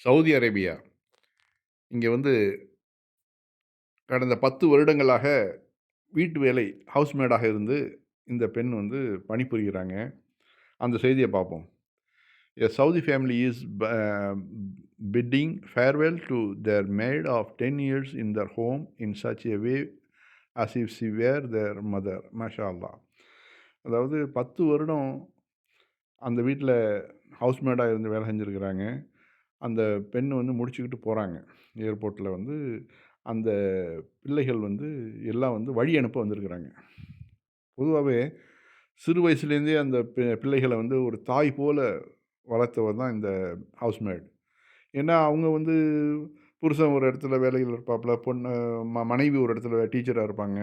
Saudi Arabia. இங்க வந்து கடந்த 10 வருடங்களாக வீட்டு வேலை ஹவுஸ்மேடாக இருந்து இந்த பெண் வந்து பணிபுரிகிறாங்க. அந்த செய்திய பார்ப்போம். A Saudi family is bidding farewell to their maid of 10 years in their home in such a way as if she were their mother. மாஷா அல்லாஹ். அதாவது 10 வருடம் அந்த வீட்ல ஹவுஸ்மேடா இருந்து வேலை செஞ்சிருக்கிறாங்க. அந்த பெண் வந்து முடிச்சுக்கிட்டு போறாங்க. ஏர்போர்ட்ல வந்து அந்த பிள்ளைகள் வந்து எல்லாம் வந்து வழி அனுப்ப வந்திருக்கிறாங்க. பொதுவாவே சிறு வயசுலேருந்தே அந்த பிள்ளைகள வந்து ஒரு தாய் போல வளர்த்தவர் தான் இந்த ஹவுஸ்மேட். ஏன்னா, அவங்க வந்து புருஷன் ஒரு இடத்துல வேலையில இருப்பாப்புல, பொண்ணு மனைவி ஒரு இடத்துல டீச்சரா இருப்பாங்க.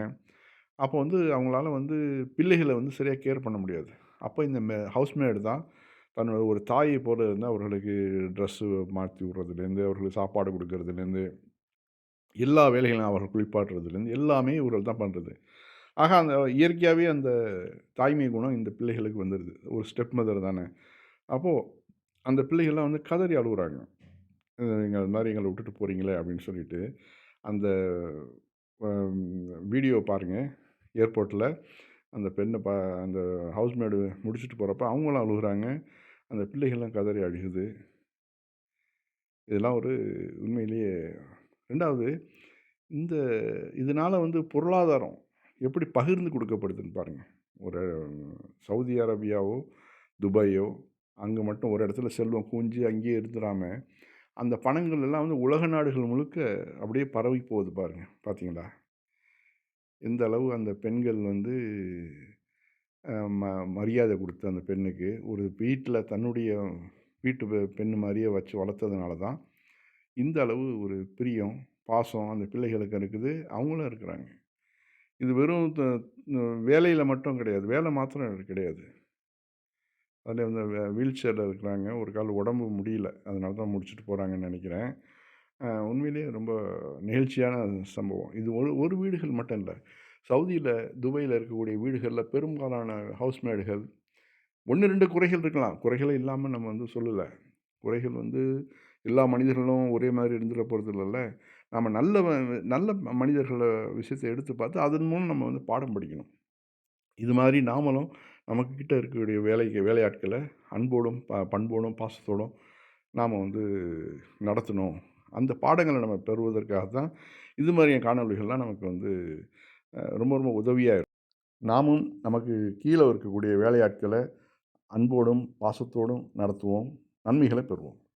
அப்போ வந்து அவங்களால வந்து பிள்ளைகள வந்து சரியா கேர் பண்ண முடியாது. அப்போ இந்த ஹவுஸ்மேட் தான் தன்னோட ஒரு தாயை போல இருந்து அவர்களுக்கு ட்ரெஸ்ஸு மாத்தி விடுறதுலேருந்து, அவர்களுக்கு சாப்பாடு குடுக்கறதுலேருந்து, எல்லா வேலைகளும் அவர்கள் குளிப்பாட்டுறதுலேருந்து எல்லாமே இவர்கள் தான் பண்றது. ஆக அந்த இயற்கையாவே அந்த தாய்மை குணம் இந்த பிள்ளைகளுக்கு வந்துருது. ஒரு ஸ்டெப் மதர் தானே! அப்போ அந்த பிள்ளைகள்லாம் வந்து கதறி அழுவுறாங்க. "நீங்க அது மாரி எங்கள விட்டுட்டு போறீங்களே!" அப்படின்னு சொல்லிட்டு. அந்த அம் வீடியோ பாருங்க. ஏர்போர்ட்ல அந்த பெண்ண அந்த ஹவுஸ்மேடு முடிச்சுட்டு போறப்ப அவங்களும் அழுகுறாங்க. அந்த பிள்ளைகள்லாம் கதறி அழுகுது. இதெல்லாம் ஒரு உண்மையிலேயே 2வது இந்த இதனால வந்து பொருளாதாரம் எப்படி பகிர்ந்து கொடுக்கப்படுதுன்னு பாருங்க. ஒரு சவுதி அரேபியாவோ, துபாயோ அங்க மட்டும் ஒரு இடத்துல செல்வம் குவிஞ்சு அங்கேயே இருந்துராம, அந்த பணங்கள் எல்லாம் வந்து உலக நாடுகள் முழுக்க அப்படியே பரவி போகுது பாருங்க. பார்த்தீங்களா? எந்த அளவு அந்த பெண்கள் வந்து அ ம மரியாதை குடுத்து அந்த பெண்ணுக்கு, ஒரு வீட்ல தன்னுடைய வீட்டு பெண் மாரியே வச்சு வளர்த்ததுனால தான், இந்த அளவு ஒரு பிரியம், பாசம் அந்த பிள்ளைகளுக்கு இருக்குது. அவங்களும் இருக்கிறாங்க. இது வெறும் வேலையில மட்டும் கிடையாது. வேலை மாத்திரம் கிடையாது. அதில வந்து வீல் சேர்ல இருக்கிறாங்க. ஒரு கால் உடம்பு முடியல. அதனால தான் முடிச்சுட்டு போறாங்கன்னு நெனைக்கிறேன். உண்மையிலேயே ரொம்ப நெகிழ்ச்சியான சம்பவம். இது ஒரு ஒரு வீடுகள் மட்டும் இல்ல. சவுதியில, துபாயில இருக்கக்கூடிய வீடுகள்ல பெரும்பாலான ஹவுஸ்மேடுகள் 1, 2 குறைகள் இருக்கலாம். குறைகளே இல்லாம நம்ம வந்து சொல்லல. குறைகள் வந்து எல்லா மனிதர்களும் ஒரே மாதிரி இருந்துற போறதில்லல்ல. நம்ம நல்ல மனிதர்கள விஷயத்த எடுத்து பார்த்து, அதன் மூலம் நம்ம வந்து பாடம் படிக்கணும். இது மாதிரி நாமளும் நமக்கு கிட்ட இருக்கக்கூடிய வேலையாட்கள அன்போடும், பண்போடும், பாசத்தோடும் நாம வந்து நடத்தணும். அந்த பாடங்கள நம்ம பெறுவதற்காக தான், இது மாதிரியான காணொளிகள்லாம் நமக்கு வந்து ரொம்ப ரொம்ப உதவியா இருக்கும். நாமும் நமக்கு கீழ இருக்கக்கூடிய வேலையாட்கள அன்போடும், பாசத்தோடும் நடத்துவோம். நன்மைகளை பெறுவோம்.